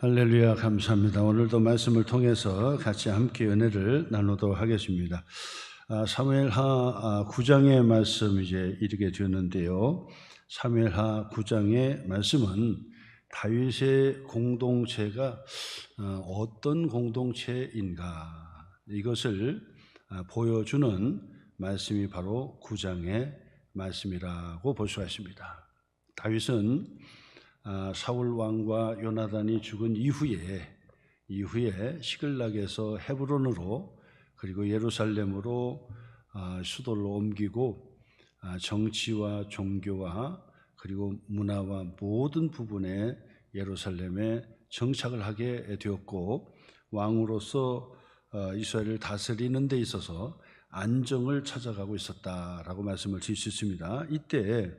할렐루야, 감사합니다. 오늘도 말씀을 통해서 같이 함께 은혜를 나누도록 하겠습니다. 사무엘하 9장의 말씀 이제 이르게 되었는데요. 사무엘하 9장의 말씀은 다윗의 공동체가 어떤 공동체인가 이것을 보여주는 말씀이 바로 9장의 말씀이라고 볼 수가 있습니다. 다윗은 사울 왕과 요나단이 죽은 이후에 시글락에서 헤브론으로 그리고 예루살렘으로 수도를 옮기고 정치와 종교와 그리고 문화와 모든 부분에 예루살렘에 정착을 하게 되었고 왕으로서 이스라엘을 다스리는 데 있어서 안정을 찾아가고 있었다라고 말씀을 드릴 수 있습니다. 이때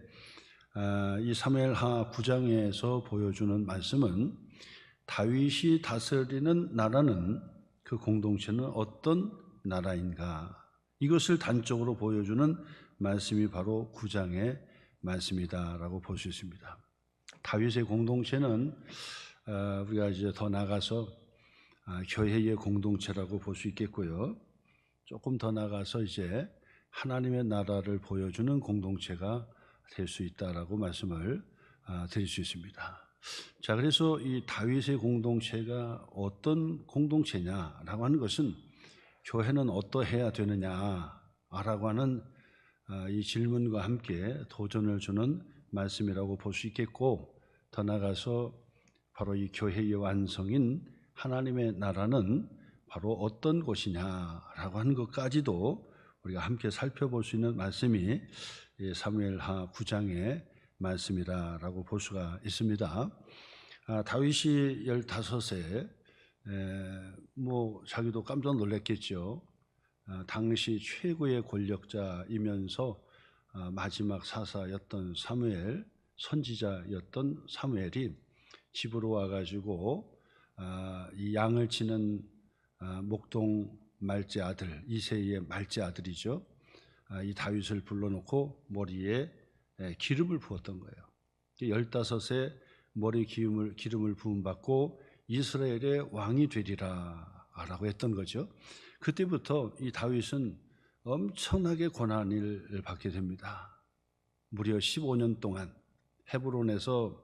이 사무엘하 9장에서 보여주는 말씀은 다윗이 다스리는 나라는 그 공동체는 어떤 나라인가 이것을 단적으로 보여주는 말씀이 바로 9장의 말씀이다라고 볼 수 있습니다. 다윗의 공동체는 우리가 이제 더 나가서 교회의 공동체라고 볼 수 있겠고요. 조금 더 나가서 이제 하나님의 나라를 보여주는 공동체가 될 수 있다라고 말씀을 드릴 수 있습니다. 자, 그래서 이 다윗의 공동체가 어떤 공동체냐라고 하는 것은 교회는 어떠해야 되느냐라고 하는 이 질문과 함께 도전을 주는 말씀이라고 볼 수 있겠고, 더 나아가서 바로 이 교회의 완성인 하나님의 나라는 바로 어떤 곳이냐라고 하는 것까지도 우리가 함께 살펴볼 수 있는 말씀이 사무엘하 9장의 말씀이라고 볼 수가 있습니다. 다윗이 15세 자기도 깜짝 놀랐겠죠. 당시 최고의 권력자이면서 마지막 사사였던 사무엘, 선지자였던 사무엘이 집으로 와가지고 이 양을 치는 목동 말제 아들, 이새의 말제 아들이죠. 이 다윗을 불러놓고 머리에 기름을 부었던 거예요. 15세 머리 기름을 부음받고 이스라엘의 왕이 되리라 라고 했던 거죠. 그때부터 이 다윗은 엄청나게 고난을 받게 됩니다. 무려 15년 동안 헤브론에서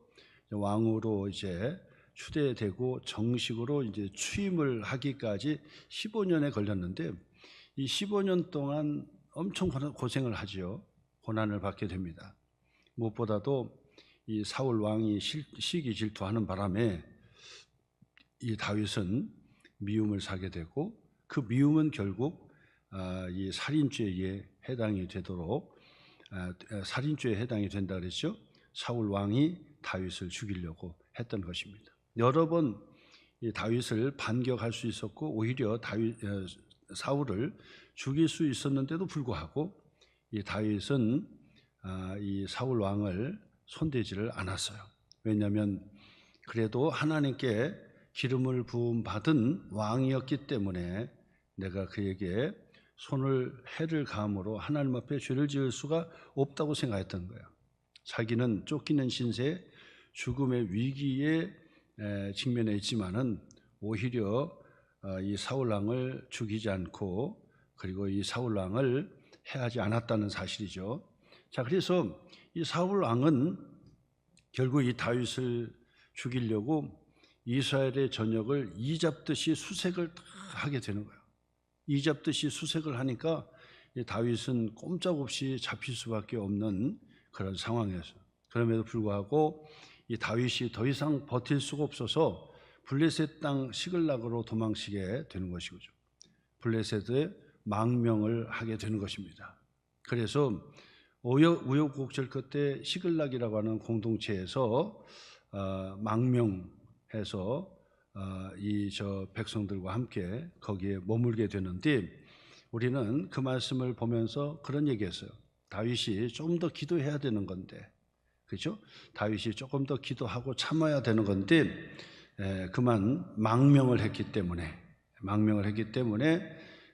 왕으로 이제 추대되고 정식으로 이제 취임을 하기까지 15년에 걸렸는데 이 15년 동안 엄청 고생을 하지요. 고난을 받게 됩니다. 무엇보다도 이 사울 왕이 시기 질투하는 바람에 이 다윗은 미움을 사게 되고 그 미움은 결국 이 살인죄에 해당이 되도록 살인죄에 해당이 된다 그랬죠. 사울 왕이 다윗을 죽이려고 했던 것입니다. 여러 번 이 다윗을 반격할 수 있었고 오히려 사울을 죽일 수 있었는데도 불구하고 이 다윗은 이 사울 왕을 손대지를 않았어요. 왜냐하면 그래도 하나님께 기름을 부음 받은 왕이었기 때문에 내가 그에게 해를 가함으로 하나님 앞에 죄를 지을 수가 없다고 생각했던 거예요. 자기는 쫓기는 신세, 죽음의 위기에 직면해 있지만은 오히려 이 사울 왕을 죽이지 않고 그리고 이 사울 왕을 해하지 않았다는 사실이죠. 자, 그래서 이 사울 왕은 결국 이 다윗을 죽이려고 이스라엘의 전역을 이잡듯이 수색을 하게 되는 거예요. 이잡듯이 수색을 하니까 이 다윗은 꼼짝없이 잡힐 수밖에 없는 그런 상황이었어요. 그럼에도 불구하고 이 다윗이 더 이상 버틸 수가 없어서 블레셋 땅 시글락으로 도망치게 되는 것이죠. 블레셋에 망명을 하게 되는 것입니다. 그래서 우여곡절 끝에 시글락이라고 하는 공동체에서 망명해서 이 백성들과 함께 거기에 머물게 되는데 우리는 그 말씀을 보면서 그런 얘기했어요. 다윗이 좀 더 기도해야 되는 건데, 그렇죠? 다윗이 조금 더 기도하고 참아야 되는 건데 그만 망명을 했기 때문에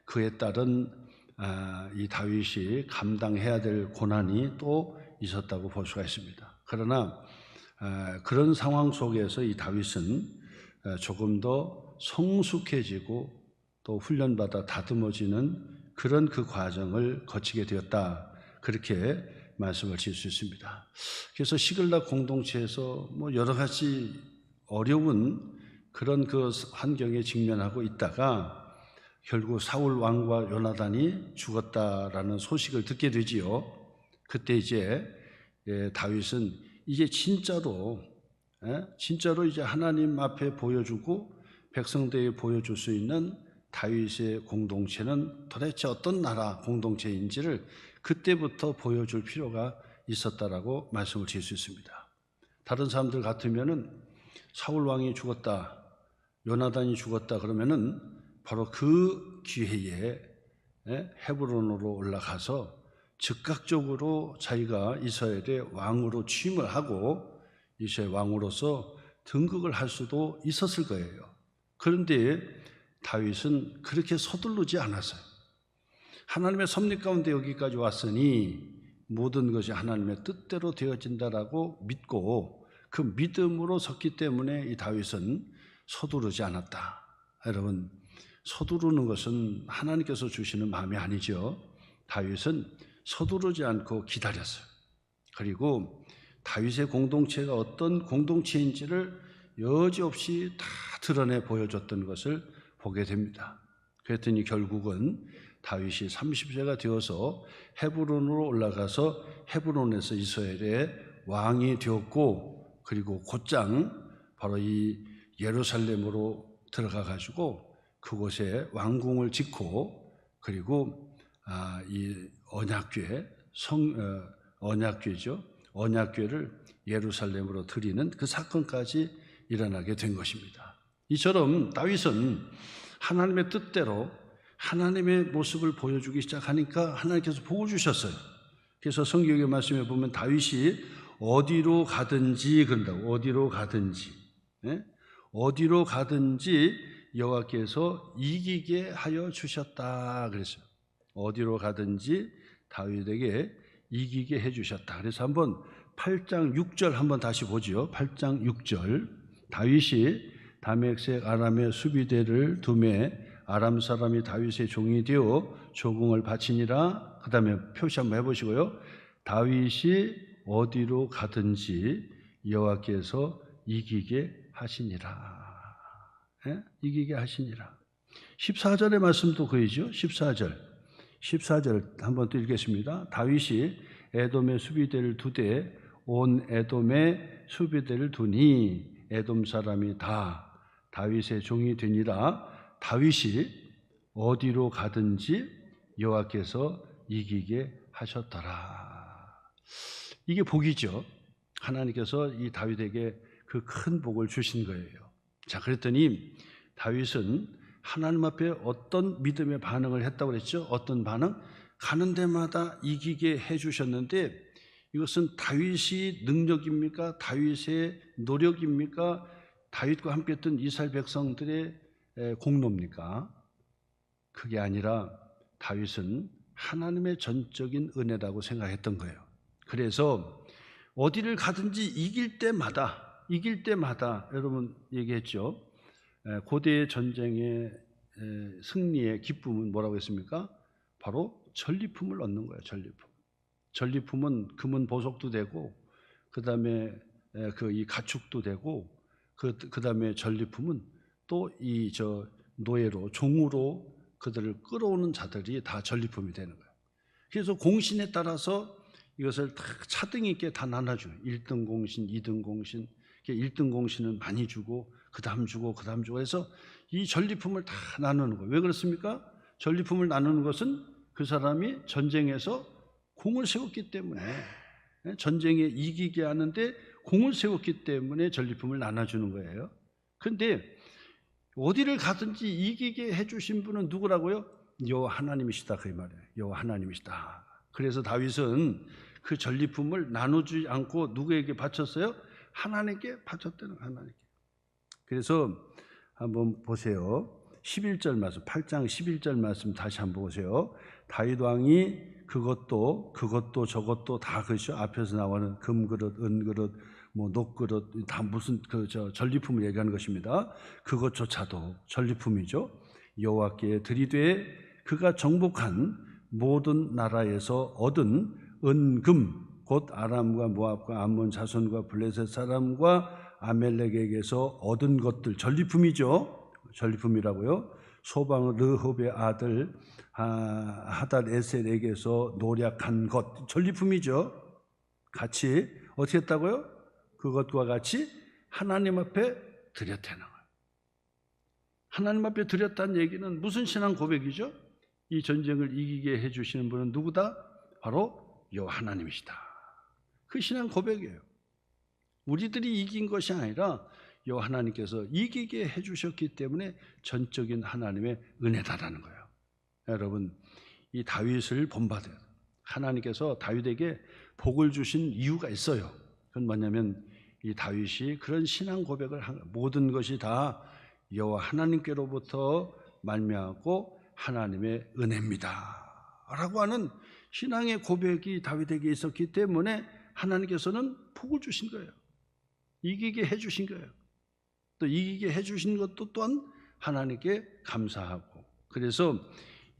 그에 따른 이 다윗이 감당해야 될 고난이 또 있었다고 볼 수가 있습니다. 그러나 그런 상황 속에서 이 다윗은 조금 더 성숙해지고 또 훈련받아 다듬어지는 그런 그 과정을 거치게 되었다. 그렇게 말씀을 드릴 수 있습니다. 그래서 시글락 공동체에서 뭐 여러 가지 어려운 그런 그 환경에 직면하고 있다가 결국 사울 왕과 요나단이 죽었다라는 소식을 듣게 되지요. 그때 이제 다윗은 이제 진짜로 이제 하나님 앞에 보여주고 백성들에게 보여줄 수 있는 다윗의 공동체는 도대체 어떤 나라 공동체인지를 그때부터 보여줄 필요가 있었다라고 말씀을 드릴 수 있습니다. 다른 사람들 같으면은 사울 왕이 죽었다, 요나단이 죽었다 그러면은 바로 그 기회에 헤브론으로 올라가서 즉각적으로 자기가 이스라엘의 왕으로 취임을 하고 이스라엘 왕으로서 등극을 할 수도 있었을 거예요. 그런데 다윗은 그렇게 서두르지 않았어요. 하나님의 섭리 가운데 여기까지 왔으니 모든 것이 하나님의 뜻대로 되어진다라고 믿고 그 믿음으로 섰기 때문에 이 다윗은 서두르지 않았다. 여러분, 서두르는 것은 하나님께서 주시는 마음이 아니죠. 다윗은 서두르지 않고 기다렸어요. 그리고 다윗의 공동체가 어떤 공동체인지를 여지없이 다 드러내 보여줬던 것을 보게 됩니다. 그랬더니 결국은 다윗이 30세가 되어서 헤브론으로 올라가서 헤브론에서 이스라엘의 왕이 되었고, 그리고 곧장 바로 이 예루살렘으로 들어가 가지고 그곳에 왕궁을 짓고, 그리고 이 언약궤죠. 언약궤를 예루살렘으로 드리는 그 사건까지 일어나게 된 것입니다. 이처럼 다윗은 하나님의 뜻대로 하나님의 모습을 보여주기 시작하니까 하나님께서 복을 주셨어요. 그래서 성경의 말씀에 보면 다윗이 어디로 가든지 그런다고, 어디로 가든지 여호와께서 이기게 하여 주셨다 그랬어요. 어디로 가든지 다윗에게 이기게 해 주셨다. 그래서 한번 8장 6절 한번 다시 보죠. 8장 6절. 다윗이 다메섹 아람의 수비대를 두매 아람 사람이 다윗의 종이 되어 조공을 바치니라. 그 다음에 표시 한번 해보시고요. 다윗이 어디로 가든지 여호와께서 이기게 하시니라. 이기게 하시니라. 14절의 말씀도 그이죠. 14절 한번 또 읽겠습니다. 다윗이 에돔의 수비대를 두되 온 에돔의 수비대를 두니 에돔 사람이 다 다윗의 종이 되니라. 다윗이 어디로 가든지 여호와께서 이기게 하셨더라. 이게 복이죠. 하나님께서 이 다윗에게 그 큰 복을 주신 거예요. 자, 그랬더니 다윗은 하나님 앞에 어떤 믿음의 반응을 했다고 그랬죠? 어떤 반응? 가는 데마다 이기게 해주셨는데 이것은 다윗이 능력입니까? 다윗의 노력입니까? 다윗과 함께 했던 이스라엘 백성들의 공로입니까? 그게 아니라 다윗은 하나님의 전적인 은혜라고 생각했던 거예요. 그래서 어디를 가든지 이길 때마다 여러분 얘기했죠. 고대 전쟁의 승리의 기쁨은 뭐라고 했습니까? 바로 전리품을 얻는 거예요. 전리품은 금은 보석도 되고, 그 다음에 이 가축도 되고, 그 다음에 전리품은 또 이 노예로 종으로 그들을 끌어오는 자들이 다 전리품이 되는 거예요. 그래서 공신에 따라서 이것을 다 차등 있게 다 나눠줘요. 1등 공신, 2등 공신. 1등 공신은 많이 주고 그 다음 주고 해서 이 전리품을 다 나누는 거예요. 왜 그렇습니까? 전리품을 나누는 것은 그 사람이 전쟁에서 공을 세웠기 때문에, 전쟁에 이기게 하는데 공을 세웠기 때문에 전리품을 나눠주는 거예요. 그런데 어디를 가든지 이기게 해주신 분은 누구라고요? 여호와 하나님이시다, 그 말이에요. 여호와 하나님이시다. 그래서 다윗은 그 전리품을 나누지 않고 누구에게 바쳤어요? 하나님께 바쳤다는 거예요. 하나님께. 그래서 한번 보세요. 11절 말씀, 8장 11절 말씀 다시 한번 보세요. 다윗 왕이 그것도 저것도 다 그것이요. 앞에서 나오는 금그릇, 은그릇, 뭐 녹그릇 다 무슨 전리품을 얘기하는 것입니다. 그것조차도 전리품이죠. 여호와께 드리되 그가 정복한 모든 나라에서 얻은 은금 곧 아람과 모압과 암몬 자손과 블레셋 사람과 아멜렉에게서 얻은 것들, 전리품이죠. 전리품이라고요. 소방 르홉의 아들 하닷 에셀에게서 노략한 것, 전리품이죠. 같이 어떻게 했다고요? 그것과 같이 하나님 앞에 드렸다는 거예요. 하나님 앞에 드렸다는 얘기는 무슨 신앙 고백이죠? 이 전쟁을 이기게 해주시는 분은 누구다? 바로 여호와 하나님이시다. 그 신앙 고백이에요. 우리들이 이긴 것이 아니라 여호와 하나님께서 이기게 해주셨기 때문에 전적인 하나님의 은혜다라는 거예요. 여러분, 이 다윗을 본받아요. 하나님께서 다윗에게 복을 주신 이유가 있어요. 그건 뭐냐면 이 다윗이 그런 신앙 고백을 한 거예요. 모든 것이 다 여호와 하나님께로부터 말미암고 하나님의 은혜입니다 라고 하는 신앙의 고백이 다윗에게 있었기 때문에 하나님께서는 복을 주신 거예요. 이기게 해주신 거예요. 또 이기게 해주신 것도 또한 하나님께 감사하고, 그래서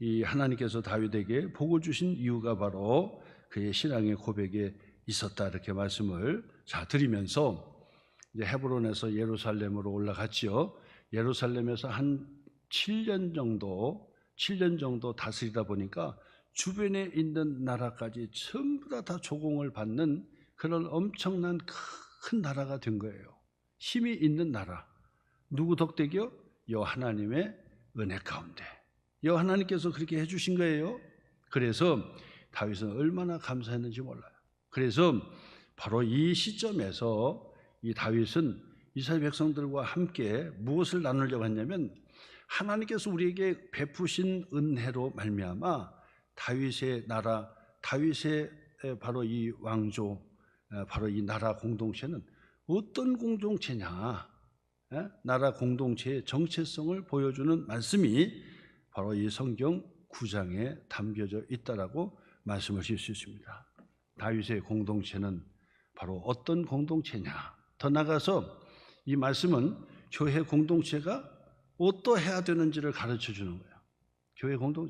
이 하나님께서 다윗에게 복을 주신 이유가 바로 그의 신앙의 고백에 있었다, 이렇게 말씀을 드리면서 이제 헤브론에서 예루살렘으로 올라갔지요. 예루살렘에서 한 7년 정도 다스리다 보니까 주변에 있는 나라까지 전부 다 조공을 받는 그런 엄청난 큰 나라가 된 거예요. 힘이 있는 나라. 누구 덕택이요? 여호와 하나님의 은혜 가운데. 여호와 하나님께서 그렇게 해주신 거예요. 그래서 다윗은 얼마나 감사했는지 몰라요. 그래서 바로 이 시점에서 이 다윗은 이스라엘 백성들과 함께 무엇을 나누려고 했냐면, 하나님께서 우리에게 베푸신 은혜로 말미암아 다윗의 나라, 다윗의 바로 이 왕조, 바로 이 나라 공동체는 어떤 공동체냐, 나라 공동체의 정체성을 보여주는 말씀이 바로 이 성경 9장에 담겨져 있다라고 말씀을 드릴 수 있습니다. 다윗의 공동체는 바로 어떤 공동체냐, 더 나아가서 이 말씀은 교회 공동체가 어떠해야 되는지를 가르쳐 주는 거예요.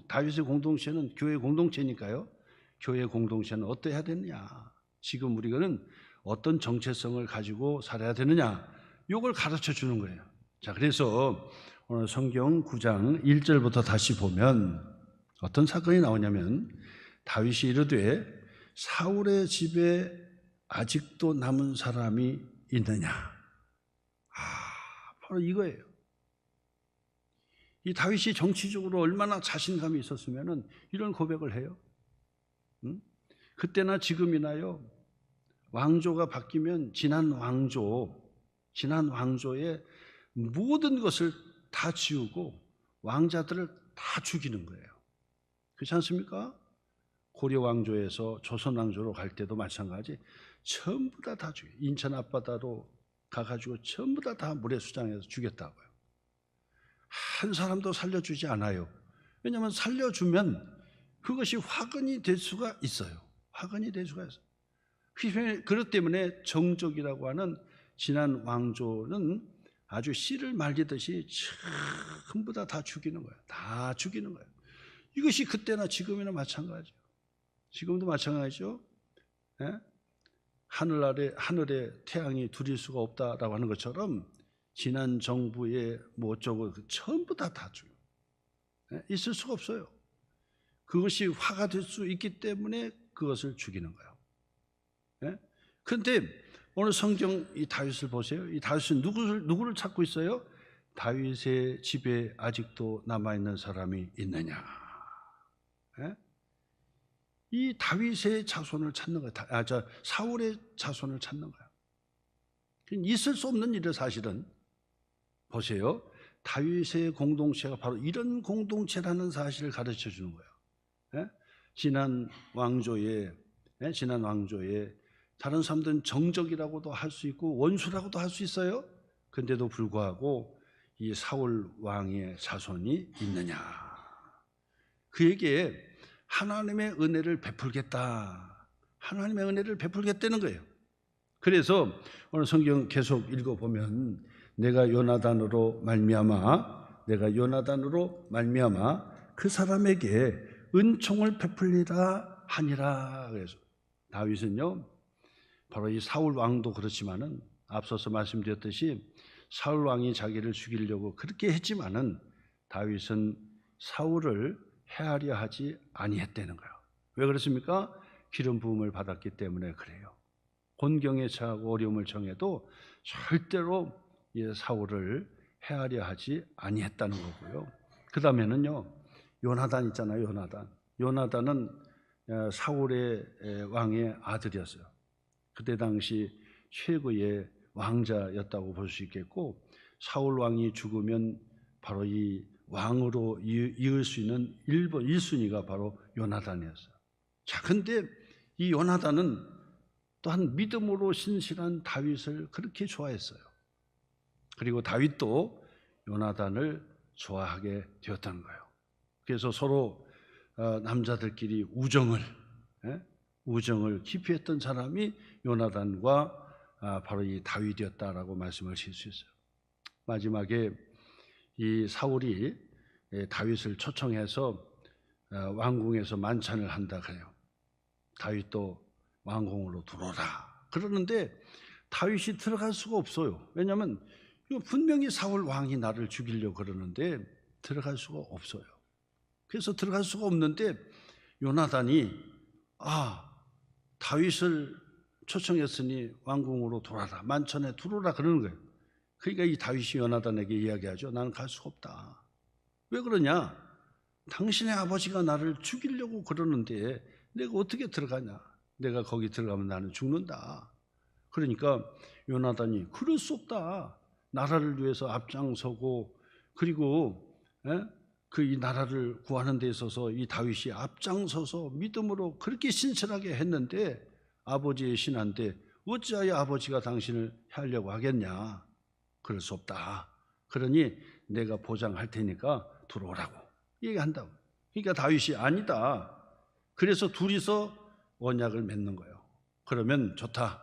다윗의 공동체는 교회 공동체니까요. 교회 공동체는 어떠해야 되느냐, 지금 우리는 어떤 정체성을 가지고 살아야 되느냐, 이걸 가르쳐 주는 거예요. 그래서 오늘 성경 9장 1절부터 다시 보면 어떤 사건이 나오냐면, 다윗이 이르되 사울의 집에 아직도 남은 사람이 있느냐. 바로 이거예요. 이 다윗이 정치적으로 얼마나 자신감이 있었으면 이런 고백을 해요. 그때나 지금이나요, 왕조가 바뀌면 지난 왕조의 모든 것을 다 지우고 왕자들을 다 죽이는 거예요. 그렇지 않습니까? 고려 왕조에서 조선 왕조로 갈 때도 마찬가지, 전부 다 죽여. 인천 앞바다로 가가지고 전부 다 물에 수장해서 죽였다고요. 한 사람도 살려주지 않아요. 왜냐하면 살려주면 그것이 화근이 될 수가 있어요. 화근이 될 수가 있어요. 그렇기 때문에 정족이라고 하는 지난 왕조는 아주 씨를 말리듯이 전부 다 죽이는 거예요. 다 죽이는 거예요. 이것이 그때나 지금이나 마찬가지죠. 지금도 마찬가지죠. 하늘에 태양이 둘일 수가 없다라고 하는 것처럼 지난 정부의 뭐 어쩌고 전부 다 죽여요. 있을 수가 없어요. 그것이 화가 될 수 있기 때문에 그것을 죽이는 거예요. 그런데 오늘 성경 이 다윗을 보세요. 이 다윗은 누구를 찾고 있어요? 다윗의 집에 아직도 남아있는 사람이 있느냐. 이 다윗의 자손을 찾는 거예요. 사울의 자손을 찾는 거예요. 있을 수 없는 일을 사실은 보세요. 다윗의 공동체가 바로 이런 공동체라는 사실을 가르쳐 주는 거예요. 지난 왕조에 다른 사람들은 정적이라고도 할 수 있고 원수라고도 할 수 있어요. 그런데도 불구하고 이 사울 왕의 자손이 있느냐. 그에게 하나님의 은혜를 베풀겠다. 하나님의 은혜를 베풀겠다는 거예요. 그래서 오늘 성경 계속 읽어보면 내가 요나단으로 말미암아 그 사람에게 은총을 베풀리라 하니라. 그래서 다윗은요, 바로 이 사울 왕도 그렇지만은 앞서서 말씀드렸듯이 사울 왕이 자기를 죽이려고 그렇게 했지만은 다윗은 사울을 해하려 하지 아니했다는 거예요. 왜 그렇습니까? 기름 부음을 받았기 때문에 그래요. 곤경에 처하고 어려움을 정해도 절대로 사울을 해하려 하지 아니했다는 거고요. 그 다음에는요, 요나단 있잖아요. 요나단은 사울의 왕의 아들이었어요. 그때 당시 최고의 왕자였다고 볼 수 있겠고, 사울 왕이 죽으면 바로 이 왕으로 이을 수 있는 1순위가 바로 요나단이었어요. 자, 근데 이 요나단은 또한 믿음으로 신실한 다윗을 그렇게 좋아했어요. 그리고 다윗도 요나단을 좋아하게 되었다는 거예요. 그래서 서로 남자들끼리 우정을 깊이 했던 사람이 요나단과 바로 이 다윗이었다라고 말씀을 하실 수 있어요. 마지막에 이 사울이 다윗을 초청해서 왕궁에서 만찬을 한다 그래요. 다윗도 왕궁으로 들어오라 그러는데 다윗이 들어갈 수가 없어요. 왜냐하면 분명히 사울 왕이 나를 죽이려고 그러는데 들어갈 수가 없어요. 그래서 들어갈 수가 없는데 요나단이 다윗을 초청했으니 왕궁으로 돌아라, 만찬에 들어오라 그러는 거예요. 그러니까 이 다윗이 요나단에게 이야기하죠. 나는 갈 수가 없다. 왜 그러냐? 당신의 아버지가 나를 죽이려고 그러는데 내가 어떻게 들어가냐? 내가 거기 들어가면 나는 죽는다. 그러니까 요나단이 그럴 수 없다. 나라를 위해서 앞장서고 그리고 이 나라를 구하는 데 있어서 이 다윗이 앞장서서 믿음으로 그렇게 신실하게 했는데 아버지의 신한데 어찌하여 아버지가 당신을 해하려고 하겠냐? 그럴 수 없다. 그러니 내가 보장할 테니까 들어오라고 얘기한다고. 그러니까 다윗이 아니다. 그래서 둘이서 언약을 맺는 거예요. 그러면 좋다.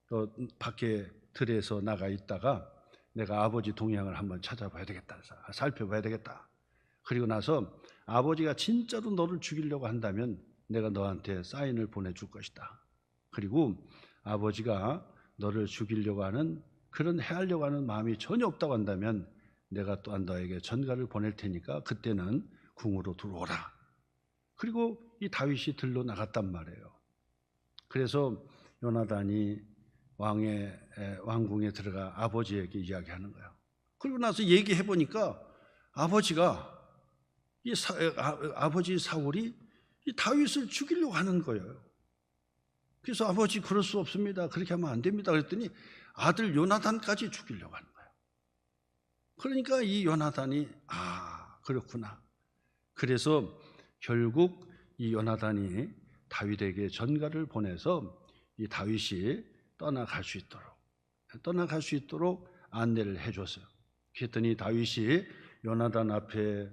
또 밖에 들에서 나가 있다가 내가 아버지 동향을 한번 찾아봐야 되겠다. 살펴봐야 되겠다. 그리고 나서 아버지가 진짜로 너를 죽이려고 한다면 내가 너한테 사인을 보내줄 것이다. 그리고 아버지가 너를 죽이려고 하는 그런 해하려고 하는 마음이 전혀 없다고 한다면 내가 또한 너에게 전가를 보낼 테니까 그때는 궁으로 들어오라. 그리고 이 다윗이 들러 나갔단 말이에요. 그래서 요나단이 왕궁에 들어가 아버지에게 이야기하는 거예요. 그리고 나서 얘기해 보니까 아버지 사울이 이 다윗을 죽이려고 하는 거예요. 그래서 아버지 그럴 수 없습니다. 그렇게 하면 안 됩니다. 그랬더니 아들 요나단까지 죽이려고 하는 거예요. 그러니까 이 요나단이 그렇구나. 그래서 결국 이 요나단이 다윗에게 전가를 보내서 이 다윗이 떠나갈 수 있도록 안내를 해줬어요. 그랬더니 다윗이 요나단 앞에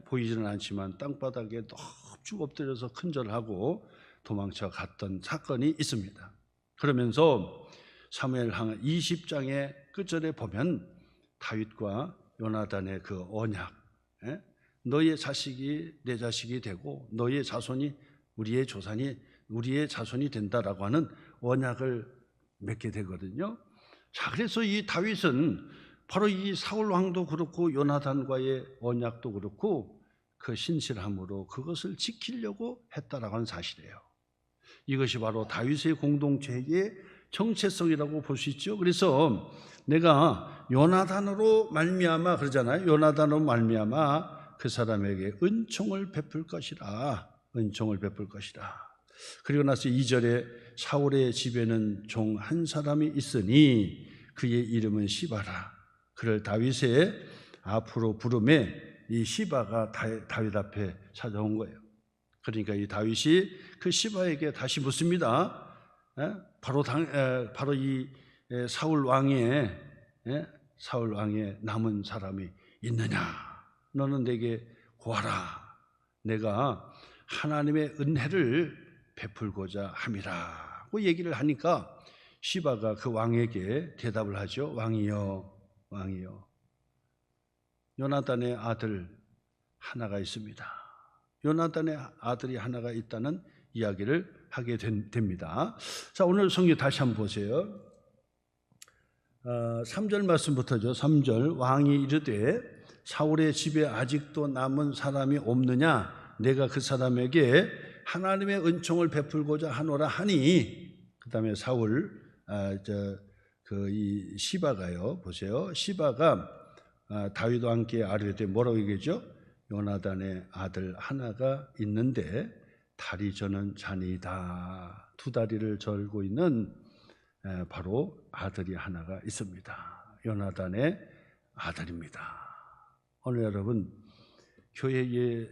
보이지는 않지만 땅바닥에 넙죽 엎드려서 큰절하고 도망쳐 갔던 사건이 있습니다. 그러면서 사무엘하 20장의 끝절에 보면 다윗과 요나단의 그 언약, 너의 자식이 내 자식이 되고 너의 자손이 우리의 자손이 된다라고 하는 언약을 맺게 되거든요. 자, 그래서 이 다윗은 바로 이 사울 왕도 그렇고 요나단과의 언약도 그렇고 그 신실함으로 그것을 지키려고 했다라고 하는 사실이에요. 이것이 바로 다윗의 공동체의 정체성이라고 볼 수 있죠. 그래서 내가 요나단으로 말미암아 그러잖아요. 요나단으로 말미암아 그 사람에게 은총을 베풀 것이라. 그리고 나서 2절에 사울의 집에는 종 한 사람이 있으니 그의 이름은 시바라. 그를 다윗의 앞으로 부르매 이 시바가 다윗 앞에 찾아온 거예요. 그러니까 이 다윗이 그 시바에게 다시 묻습니다. 바로 이 사울 왕의 남은 사람이 있느냐? 너는 내게 구하라. 내가 하나님의 은혜를 베풀고자 함이라고 얘기를 하니까 시바가 그 왕에게 대답을 하죠. 왕이여, 왕이여, 요나단의 아들 하나가 있습니다. 요나단의 아들이 하나가 있다는 이야기를 하게 됩니다. 자, 오늘 성경 다시 한번 보세요. 3절 말씀부터죠. 3절, 왕이 이르되 사울의 집에 아직도 남은 사람이 없느냐? 내가 그 사람에게 하나님의 은총을 베풀고자 하노라 하니. 그 다음에 사울, 이 시바가요. 보세요. 시바가 다윗 왕께 아뢰되 뭐라고 얘기하죠? 요나단의 아들 하나가 있는데 다리 저는 자니이다. 두 다리를 절고 있는 바로 아들이 하나가 있습니다. 요나단의 아들입니다. 오늘 여러분, 교회의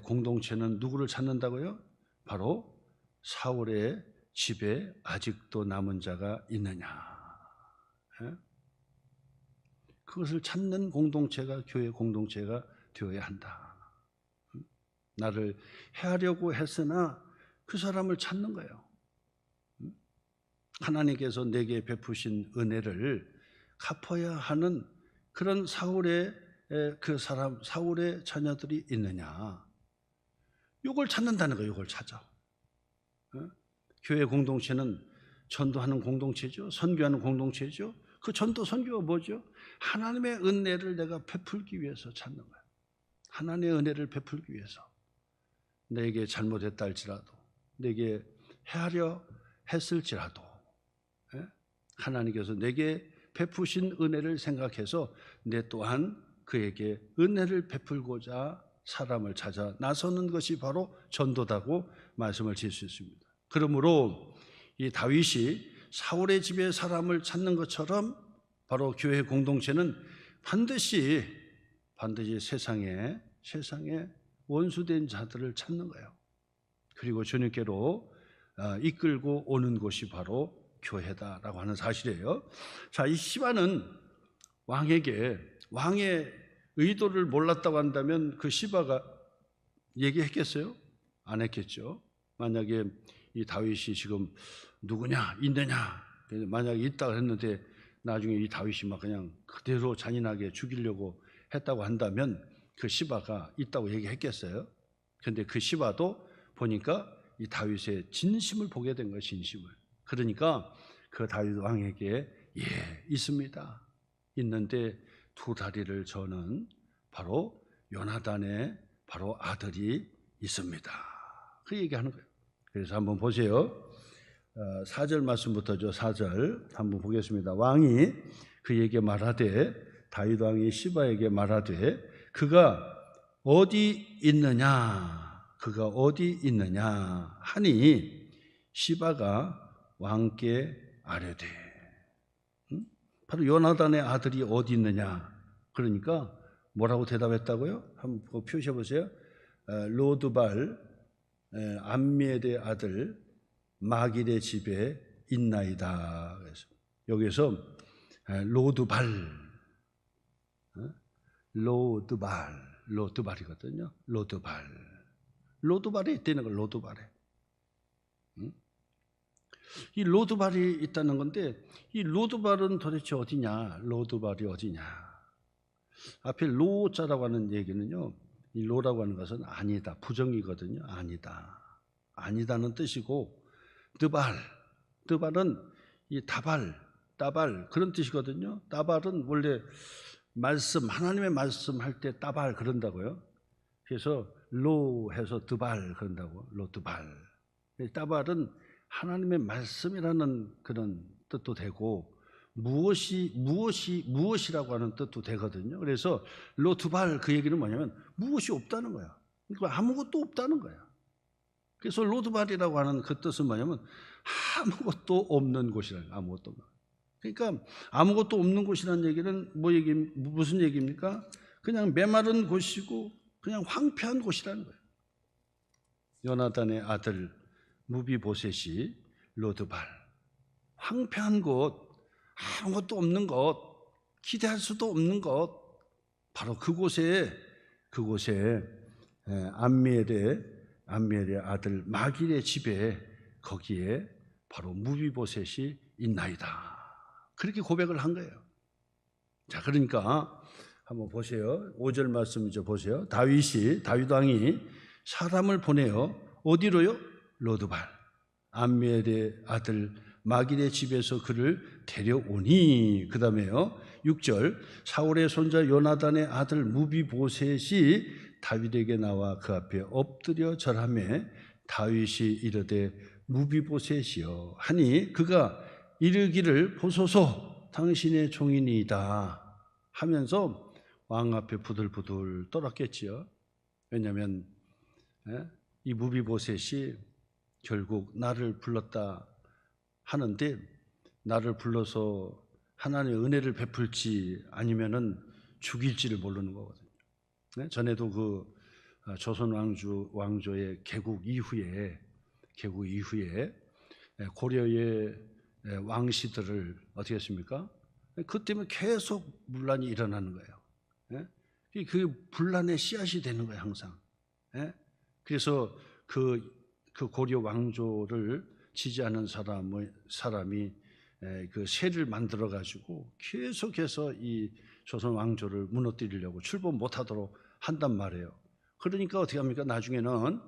공동체는 누구를 찾는다고요? 바로 사울의 집에 아직도 남은 자가 있느냐. 그것을 찾는 공동체가 교회 공동체가 되어야 한다. 나를 해하려고 했으나 그 사람을 찾는 거예요. 하나님께서 내게 베푸신 은혜를 갚아야 하는 그런 사울의 자녀들이 있느냐. 이걸 찾는다는 거예요. 이걸 찾아. 교회 공동체는 전도하는 공동체죠. 선교하는 공동체죠. 그 전도 선교가 뭐죠? 하나님의 은혜를 내가 베풀기 위해서 찾는 거예요. 하나님의 은혜를 베풀기 위해서. 내게 잘못했다 할지라도, 내게 해하려 했을지라도 하나님께서 내게 베푸신 은혜를 생각해서 내 또한 그에게 은혜를 베풀고자 사람을 찾아 나서는 것이 바로 전도다고 말씀을 드릴 수 있습니다. 그러므로 이 다윗이 사울의 집에 사람을 찾는 것처럼 바로 교회 공동체는 반드시 세상에 원수된 자들을 찾는 거예요. 그리고 주님께로 이끌고 오는 곳이 바로 교회다라고 하는 사실이에요. 자, 이 시바는 왕의 의도를 몰랐다고 한다면 그 시바가 얘기했겠어요? 안 했겠죠. 만약에 이 다윗이 지금 누구냐 있느냐 만약에 있다고 했는데 나중에 이 다윗이 막 그냥 그대로 잔인하게 죽이려고 했다고 한다면 그 시바가 있다고 얘기했겠어요? 그런데 그 시바도 보니까 이 다윗의 진심을 보게 된 거예요. 진심을. 그러니까 그 다윗 왕에게 있습니다. 있는데 두 다리를 저는 바로 요나단의 바로 아들이 있습니다. 그 얘기하는 거예요. 그래서 한번 보세요. 4절 말씀부터죠. 4절 한번 보겠습니다. 왕이 그에게 말하되 다윗 왕이 시바에게 말하되 그가 어디 있느냐 하니 시바가 왕께 아뢰되 바로 요나단의 아들이 어디 있느냐. 그러니까 뭐라고 대답했다고요? 한번 표시해 보세요. 로드발 암미엘의 아들 마길의 집에 있나이다. 그래서 여기서 로드발이거든요. 로드발이 있다는 걸 로드발에. 이 로드발이 있다는 건데 이 로드발은 도대체 어디냐? 로드발이 어디냐? 앞에 로자라고 하는 얘기는요. 이 로라고 하는 것은 아니다. 부정이거든요. 아니다는 뜻이고 드발은 이 따발 그런 뜻이거든요. 따발은 원래 하나님의 말씀할 때 따발 그런다고요. 그래서 로 해서 드발 그런다고. 로드발. 따발은 하나님의 말씀이라는 그런 뜻도 되고 무엇이라고 하는 뜻도 되거든요. 그래서 로드발 그 얘기는 뭐냐면 무엇이 없다는 거야. 그러니까 아무것도 없다는 거야. 그래서 로드발이라고 하는 그 뜻은 뭐냐면 아무것도 없는 곳이라는 거야. 아무것도 없는. 그러니까 아무것도 없는 곳이라는 얘기는 무슨 얘기입니까? 그냥 메마른 곳이고 그냥 황폐한 곳이라는 거예요. 요나단의 아들 무비보셋이 로드발, 황폐한 곳, 아무것도 없는 곳, 기대할 수도 없는 곳, 바로 그곳에 암미엘의 아들 마길의 집에 거기에 바로 무비보셋이 있나이다. 그렇게 고백을 한 거예요. 자, 그러니까 한번 보세요. 5절 말씀 이제 보세요. 다윗 왕이 사람을 보내어 어디로요? 로드발 암미엘의 아들 마길의 집에서 그를 데려오니, 그 다음에요 6절 사울의 손자 요나단의 아들 무비보셋이 다윗에게 나와 그 앞에 엎드려 절하매 다윗이 이르되 무비보셋이여 하니 그가 이르기를 보소서 당신의 종이니이다 하면서 왕 앞에 부들부들 떨었겠지요. 왜냐하면 이 무비보셋이 결국 나를 불렀다 하는데, 나를 불러서 하나님의 은혜를 베풀지 아니면은 죽일지를 모르는 거거든요. 전에도 그 조선 왕조의 개국 이후에 고려의 왕씨들을 어떻게 했습니까? 그 때문에 계속 분란이 일어나는 거예요. 그 분란의 씨앗이 되는 거예요, 항상. 그래서 그 고려 왕조를 지지하는 사람이 그 세를 만들어 가지고 계속해서 이 조선 왕조를 무너뜨리려고 출범 못하도록 한단 말이에요. 그러니까 어떻게 합니까? 나중에는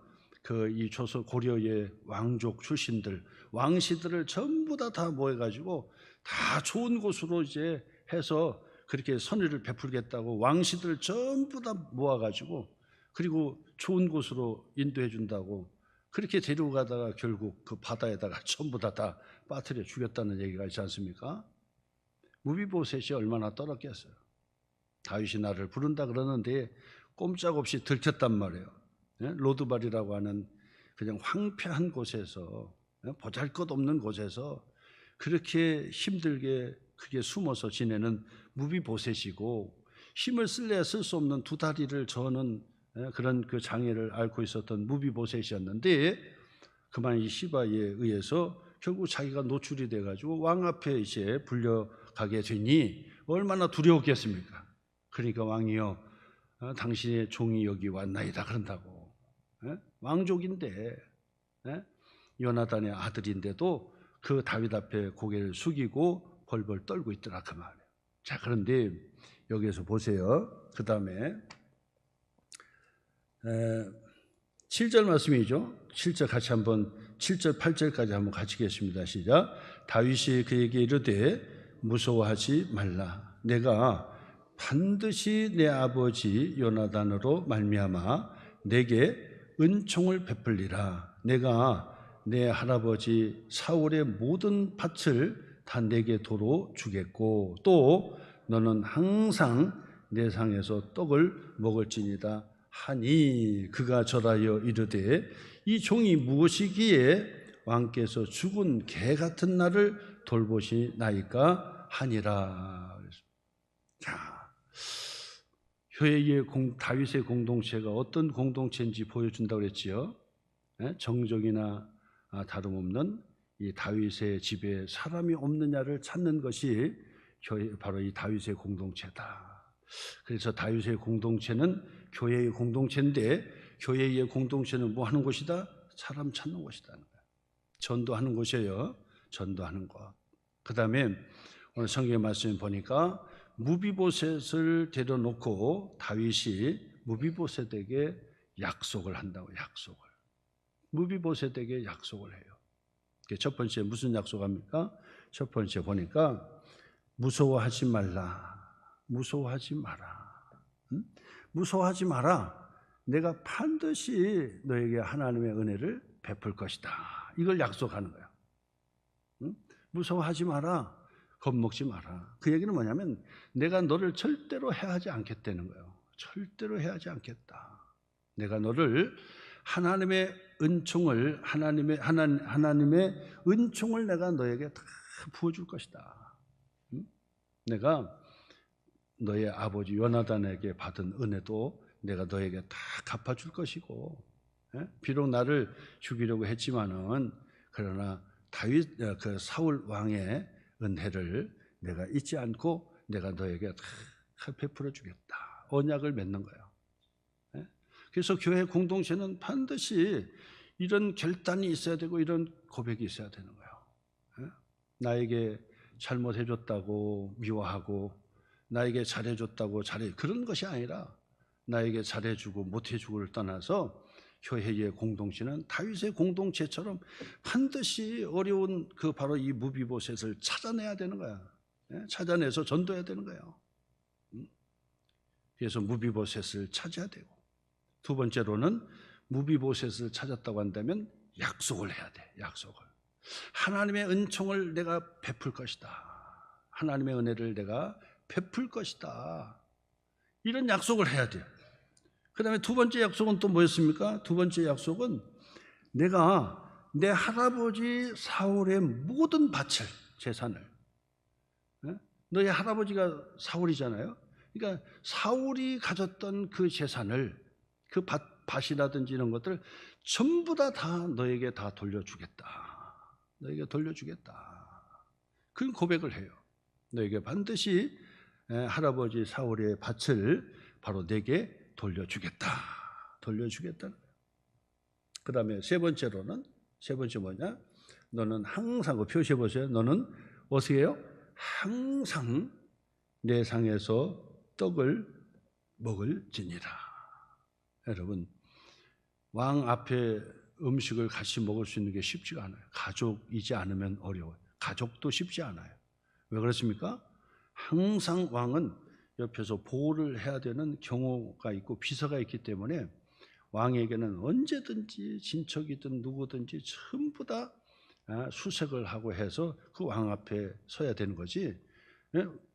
이 조선 고려의 왕족 출신들, 왕씨들을 전부 다 모여가지고 다 좋은 곳으로 이제 해서 그렇게 선의를 베풀겠다고 왕씨들을 전부 다 모아가지고 그리고 좋은 곳으로 인도해 준다고 그렇게 데리고 가다가 결국 그 바다에다가 전부 다 빠뜨려 죽였다는 얘기가 있지 않습니까? 무비보셋이 얼마나 떨었겠어요. 다윗이 나를 부른다 그러는데 꼼짝없이 들켰단 말이에요. 로드발이라고 하는 그냥 황폐한 곳에서, 보잘것없는 곳에서 그렇게 힘들게 그게 숨어서 지내는 무비보셋이고, 힘을 쓸래야 쓸 수 없는 두 다리를 저는 그런 그 장애를 앓고 있었던 무비보셋이었는데, 그만 이 시바에 의해서 결국 자기가 노출이 돼가지고 왕 앞에 이제 불려가게 되니 얼마나 두려웠겠습니까? 그러니까 왕이여, 당신의 종이 여기 왔나이다 그런다고. 왕족인데, 요나단의 아들인데도 그 다윗 앞에 고개를 숙이고 벌벌 떨고 있더라 그 말이에요. 자, 그런데 여기에서 보세요. 그 다음에 7절 말씀이죠. 7절 같이 한번 7절 8절까지 한번 같이 읽겠습니다. 시작. 다윗이 그에게 이르되 무서워하지 말라. 내가 반드시 내 아버지 요나단으로 말미암아 내게 은총을 베풀리라. 내가 내 할아버지 사울의 모든 밭을 다 내게 도로 주겠고 또 너는 항상 내 상에서 떡을 먹을지니다 하니, 그가 절하여 이르되 이 종이 무엇이기에 왕께서 죽은 개 같은 나를 돌보시나이까 하니라. 자, 다윗의 공동체가 어떤 공동체인지 보여준다고 그랬지요. 정적이나 다름없는 이 다윗의 집에 사람이 없느냐를 찾는 것이 바로 이 다윗의 공동체다. 그래서 다윗의 공동체는 교회의 공동체인데, 교회의 공동체는 뭐 하는 곳이다? 사람 찾는 곳이다. 전도하는 곳이에요. 전도하는 곳. 그 다음에 오늘 성경의 말씀 보니까 무비보셋을 데려놓고 다윗이 무비보셋에게 약속을 한다고. 약속을. 무비보셋에게 약속을 해요. 첫 번째 무슨 약속합니까? 첫 번째 보니까 무서워하지 말라. 무서워하지 마라. 응? 무서워하지 마라. 내가 반드시 너에게 하나님의 은혜를 베풀 것이다. 이걸 약속하는 거예요. 응? 무서워하지 마라. 겁먹지 마라. 그 얘기는 뭐냐면 내가 너를 절대로 해하지 않겠다는 거예요. 절대로 해하지 않겠다. 내가 너를 하나님의 은총을 내가 너에게 다 부어줄 것이다. 응? 내가 너의 아버지 요나단에게 받은 은혜도 내가 너에게 다 갚아줄 것이고, 비록 나를 죽이려고 했지만은 그러나 그 사울 왕의 은혜를 내가 잊지 않고 내가 너에게 다 베풀어 주겠다. 언약을 맺는 거예요. 그래서 교회 공동체는 반드시 이런 결단이 있어야 되고 이런 고백이 있어야 되는 거예요. 나에게 잘못해줬다고 미워하고 나에게 잘해줬다고 그런 것이 아니라 나에게 잘해주고 못해주고를 떠나서 교회의 공동체는 다윗의 공동체처럼 반드시 어려운 바로 이 무비보셋을 찾아내야 되는 거야. 찾아내서 전도해야 되는 거예요. 그래서 무비보셋을 찾아야 되고, 두 번째로는 무비보셋을 찾았다고 한다면 약속을 해야 돼. 약속을. 하나님의 은총을 내가 베풀 것이다. 하나님의 은혜를 내가 베풀 것이다. 이런 약속을 해야 돼요. 그 다음에 두 번째 약속은 또 뭐였습니까? 두 번째 약속은 내가 내 할아버지 사울의 모든 밭을, 재산을, 너희 할아버지가 사울이잖아요. 그러니까 사울이 가졌던 그 재산을, 그 밭이라든지 이런 것들 전부 다 너에게 다 돌려주겠다. 너에게 돌려주겠다. 그 고백을 해요. 너에게 반드시 할아버지 사울의 밭을 바로 내게 돌려주겠다. 돌려주겠다는 거예요. 그 다음에 세 번째 뭐냐? 너는 항상, 표시해 보세요. 너는 어떻게 해요? 항상 내 상에서 떡을 먹을지니라. 여러분, 왕 앞에 음식을 같이 먹을 수 있는 게 쉽지가 않아요. 가족이지 않으면 어려워요. 가족도 쉽지 않아요. 왜 그렇습니까? 항상 왕은 옆에서 보호를 해야 되는 경우가 있고 비서가 있기 때문에 왕에게는 언제든지 친척이든 누구든지 전부 다 수색을 하고 해서 그 왕 앞에 서야 되는 거지.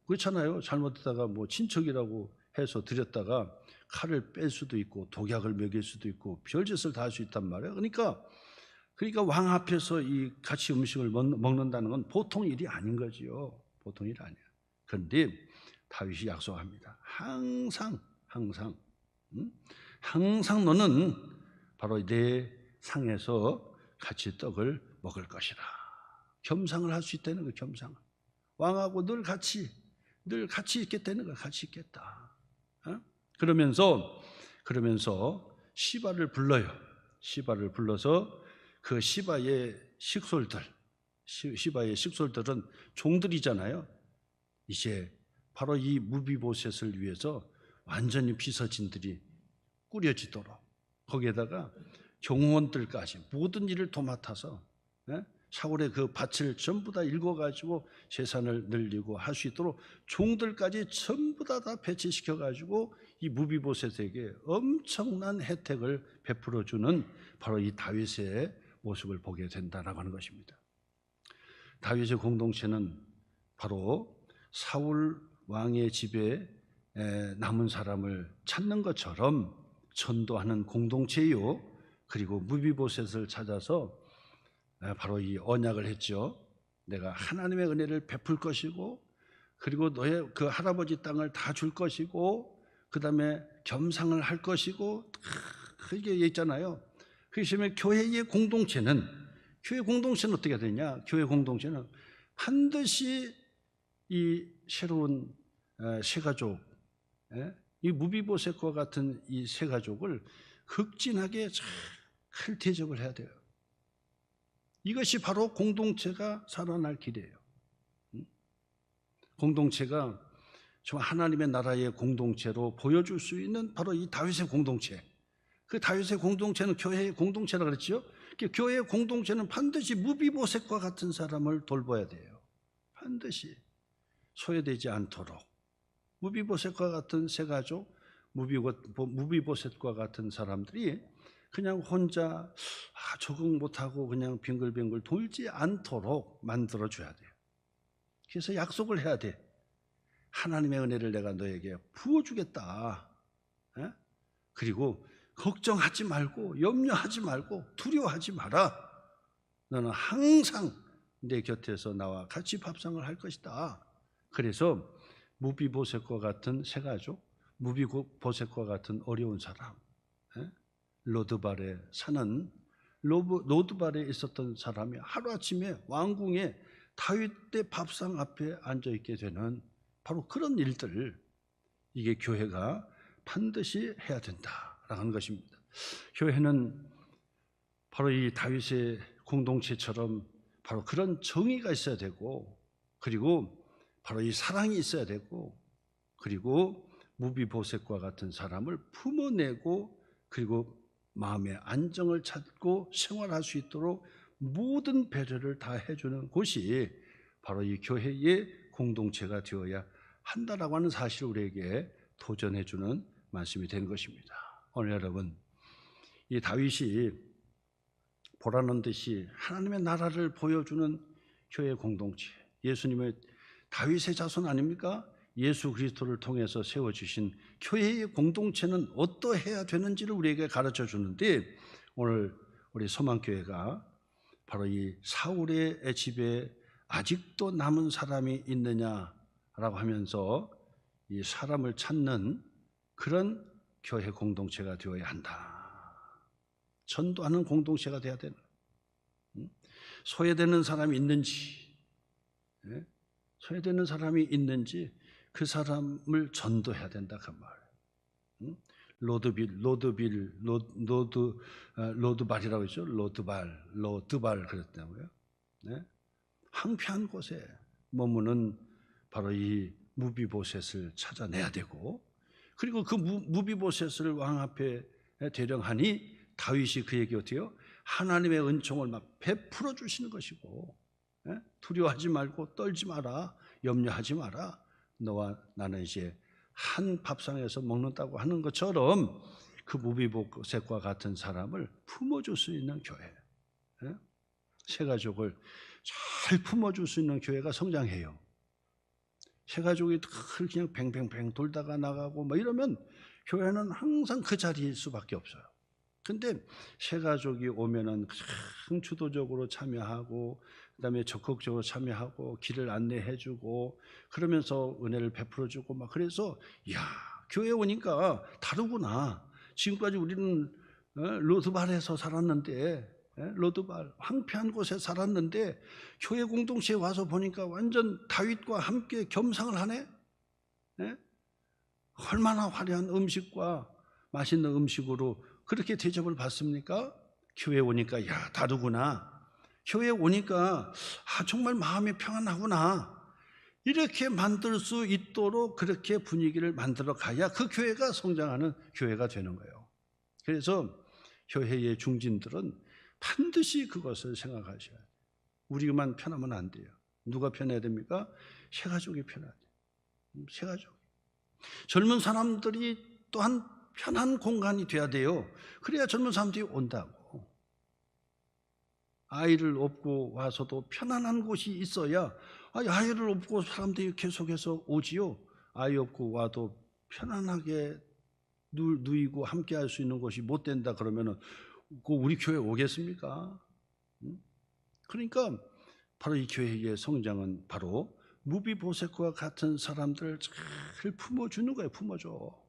그렇잖아요. 잘못하다가 뭐 친척이라고 해서 드렸다가 칼을 뺄 수도 있고 독약을 먹일 수도 있고 별짓을 다 할 수 있단 말이에요. 그러니까 왕 앞에서 이 같이 음식을 먹는다는 건 보통 일이 아닌 거지요. 보통 일이 아니에요. 그런데 다윗이 약속합니다. 항상 너는 바로 내 상에서 같이 떡을 먹을 것이라. 겸상을 할 수 있다는 거예요. 겸상을. 왕하고 늘 같이 있겠다는 거예요. 같이 있겠다. 그러면서 시바를 불러요. 시바를 불러서 그 시바의 식솔들은 종들이잖아요. 이제 바로 이 무비보셋을 위해서 완전히 비서진들이 꾸려지도록 거기에다가 경호원들까지 모든 일을 도맡아서 사울의 그 밭을 전부 다 읽어가지고 재산을 늘리고 할 수 있도록 종들까지 전부 다 배치시켜가지고 이 무비보셋에게 엄청난 혜택을 베풀어주는 바로 이 다윗의 모습을 보게 된다라고 하는 것입니다. 다윗의 공동체는 바로 사울 왕의 집에 남은 사람을 찾는 것처럼 전도하는 공동체요. 그리고 무비보셋을 찾아서 바로 이 언약을 했죠. 내가 하나님의 은혜를 베풀 것이고, 그리고 너의 그 할아버지 땅을 다 줄 것이고, 그 다음에 겸상을 할 것이고, 그게 있잖아요. 그래서 교회 공동체는 어떻게 되냐? 교회 공동체는 반드시 이 새로운 새 가족, 이 무비보셋과 같은 이 새 가족을 극진하게 잘 대접을 해야 돼요. 이것이 바로 공동체가 살아날 길이에요. 공동체가 정말 하나님의 나라의 공동체로 보여줄 수 있는 바로 이 다윗의 공동체. 그 다윗의 공동체는 교회의 공동체라 그랬죠. 교회의 공동체는 반드시 무비보셋과 같은 사람을 돌봐야 돼요. 반드시 소외되지 않도록. 무비보셋과 같은 새 가족, 무비보셋과 같은 사람들이 그냥 혼자 적응 못하고 그냥 빙글빙글 돌지 않도록 만들어줘야 돼요. 그래서 약속을 해야 돼. 하나님의 은혜를 내가 너에게 부어주겠다. 그리고 걱정하지 말고 염려하지 말고 두려워하지 마라. 너는 항상 내 곁에서 나와 같이 밥상을 할 것이다. 그래서 무비보셋과 같은 새 가족, 무비보셋과 같은 어려운 사람, 로드발에 사는 로드발에 있었던 사람이 하루아침에 왕궁에 다윗의 밥상 앞에 앉아있게 되는 바로 그런 일들, 이게 교회가 반드시 해야 된다라는 것입니다. 교회는 바로 이 다윗의 공동체처럼 바로 그런 정의가 있어야 되고, 그리고 바로 이 사랑이 있어야 되고, 그리고 무비보셋과 같은 사람을 품어내고, 그리고 마음의 안정을 찾고 생활할 수 있도록 모든 배려를 다 해주는 곳이 바로 이 교회의 공동체가 되어야 한다라고 하는 사실을 우리에게 도전해주는 말씀이 된 것입니다. 오늘 여러분, 이 다윗이 보라는 듯이 하나님의 나라를 보여주는 교회 공동체, 예수님의 다윗의 자손 아닙니까? 예수 그리스도를 통해서 세워주신 교회의 공동체는 어떠해야 되는지를 우리에게 가르쳐 주는데, 오늘 우리 소망교회가 바로 이 사울의 집에 아직도 남은 사람이 있느냐라고 하면서 이 사람을 찾는 그런 교회 공동체가 되어야 한다. 전도하는 공동체가 돼야 되는, 소외되는 사람이 있는지, 소외되는 사람이 있는지 그 사람을 전도해야 된다 그 말. 로드발이라고 했죠. 로드발 그랬다고요. 네? 황폐한 곳에 머무는 바로 이 무비보셋을 찾아내야 되고, 그리고 그 무비보셋을 왕 앞에 대령하니 다윗이 그에게 어때요? 하나님의 은총을 막 베풀어 주시는 것이고, 두려워하지 말고 떨지 마라, 염려하지 마라, 너와 나는 이제 한 밥상에서 먹는다고 하는 것처럼 그 무비보셋과 같은 사람을 품어줄 수 있는 교회, 새 가족을 잘 품어줄 수 있는 교회가 성장해요. 새 가족이 그냥 뱅뱅뱅 돌다가 나가고 뭐 이러면 교회는 항상 그 자리일 수밖에 없어요. 근데 새 가족이 오면은 가장 주도적으로 참여하고, 그다음에 적극적으로 참여하고, 길을 안내해주고, 그러면서 은혜를 베풀어주고 막, 그래서 야, 교회 오니까 다르구나. 지금까지 우리는 로드발에서 살았는데, 로드발 황폐한 곳에 살았는데 교회 공동체에 와서 보니까 완전 다윗과 함께 겸상을 하네. 얼마나 화려한 음식과 맛있는 음식으로 그렇게 대접을 받습니까? 교회 오니까 야, 다르구나. 교회 오니까 정말 마음이 평안하구나. 이렇게 만들 수 있도록 그렇게 분위기를 만들어 가야 그 교회가 성장하는 교회가 되는 거예요. 그래서 교회의 중진들은 반드시 그것을 생각하셔야 돼요. 우리만 편하면 안 돼요. 누가 편해야 됩니까? 새 가족이 편해야 돼요. 새 가족. 젊은 사람들이 또한 편한 공간이 돼야 돼요. 그래야 젊은 사람들이 온다고. 아이를 업고 와서도 편안한 곳이 있어야, 아이를 업고 사람들이 계속해서 오지요. 아이 업고 와도 편안하게 누이고 함께 할 수 있는 곳이 못 된다 그러면은 우리 교회 오겠습니까? 그러니까 바로 이 교회의 성장은 바로 무비보셋과 같은 사람들을 잘 품어주는 거예요. 품어줘.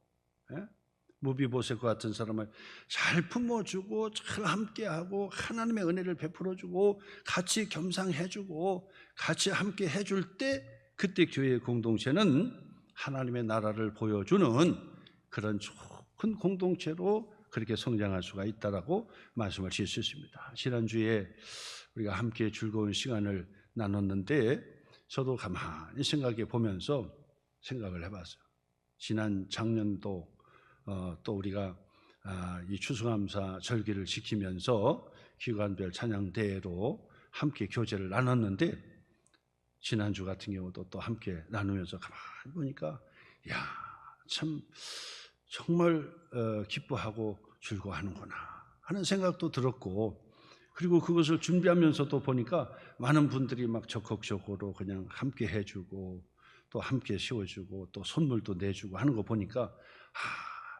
무비보셋과 같은 사람을 잘 품어주고 잘 함께하고 하나님의 은혜를 베풀어주고 같이 겸상해주고 같이 함께 해줄 때, 그때 교회의 공동체는 하나님의 나라를 보여주는 그런 큰 공동체로 그렇게 성장할 수가 있다라고 말씀을 드릴 수 있습니다. 지난주에 우리가 함께 즐거운 시간을 나눴는데 저도 가만히 생각해 보면서 생각을 해봤어요. 지난 작년도 또 우리가 이 추수감사 절기를 지키면서 기관별 찬양대회로 함께 교제를 나눴는데, 지난주 같은 경우도 또 함께 나누면서 가만히 보니까 야, 참 정말 기뻐하고 즐거워하는구나 하는 생각도 들었고, 그리고 그것을 준비하면서도 보니까 많은 분들이 막 적극적으로 그냥 함께 해주고 또 함께 씌워주고 또 선물도 내주고 하는 거 보니까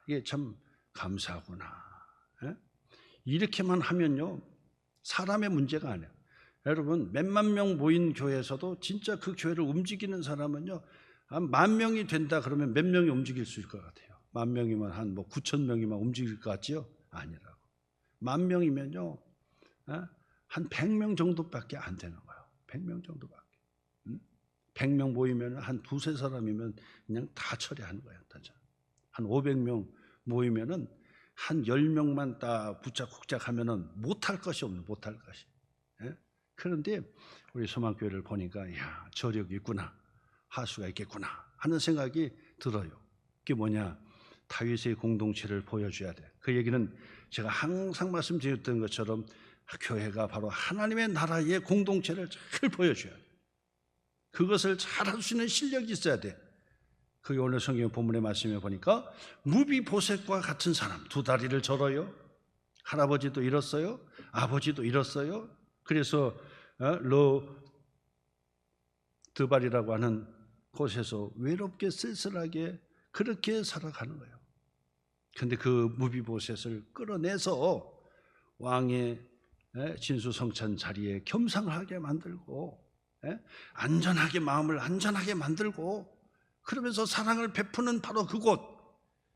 이게 참 감사하구나. 이렇게만 하면요, 사람의 문제가 아니에요. 여러분, 몇만 명 모인 교회에서도 진짜 그 교회를 움직이는 사람은요, 한 10,000명이 된다 그러면 몇 명이 움직일 수 있을 것 같아요? 10,000명이면 한 9,000명이면 움직일 것 같지요? 아니라고. 10,000명이면요, 한 100명 정도밖에 안 되는 거예요. 100명 정도밖에. 100명 모이면 한 두세 사람이면 그냥 다 처리하는 거예요. 한 500명 모이면은 한 10명만 딱 붙잡고 하면은 못할 것이 없는, 못할 것이. 그런데 우리 소망교회를 보니까 야, 저력이 있구나, 하수가 있겠구나 하는 생각이 들어요. 그게 뭐냐? 다윗의 공동체를 보여줘야 돼. 그 얘기는 제가 항상 말씀드렸던 것처럼 교회가 바로 하나님의 나라의 공동체를 잘 보여줘야 돼. 그것을 잘할 수 있는 실력이 있어야 돼. 그게 오늘 성경 본문의 말씀에 보니까 무비보셋과 같은 사람, 두 다리를 절어요. 할아버지도 잃었어요. 아버지도 잃었어요. 그래서 로드발이라고 하는 곳에서 외롭게 쓸쓸하게 그렇게 살아가는 거예요. 그런데 그 무비보셋을 끌어내서 왕의 진수성찬 자리에 겸상하게 만들고 안전하게 마음을 안전하게 만들고 그러면서 사랑을 베푸는 바로 그곳,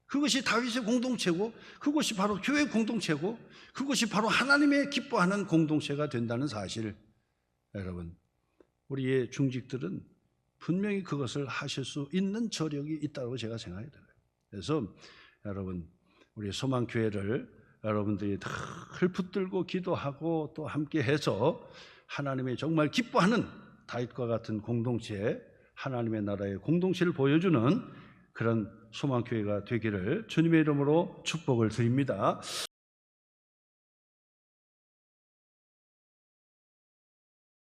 그것이 다윗의 공동체고 그것이 바로 교회의 공동체고 그것이 바로 하나님의 기뻐하는 공동체가 된다는 사실, 여러분 우리의 중직들은 분명히 그것을 하실 수 있는 저력이 있다고 제가 생각이 들어요. 그래서 여러분 우리 소망교회를 여러분들이 늘 붙들고 기도하고 또 함께해서 하나님의 정말 기뻐하는 다윗과 같은 공동체, 하나님의 나라의 공동체를 보여주는 그런 소망교회가 되기를 주님의 이름으로 축복을 드립니다.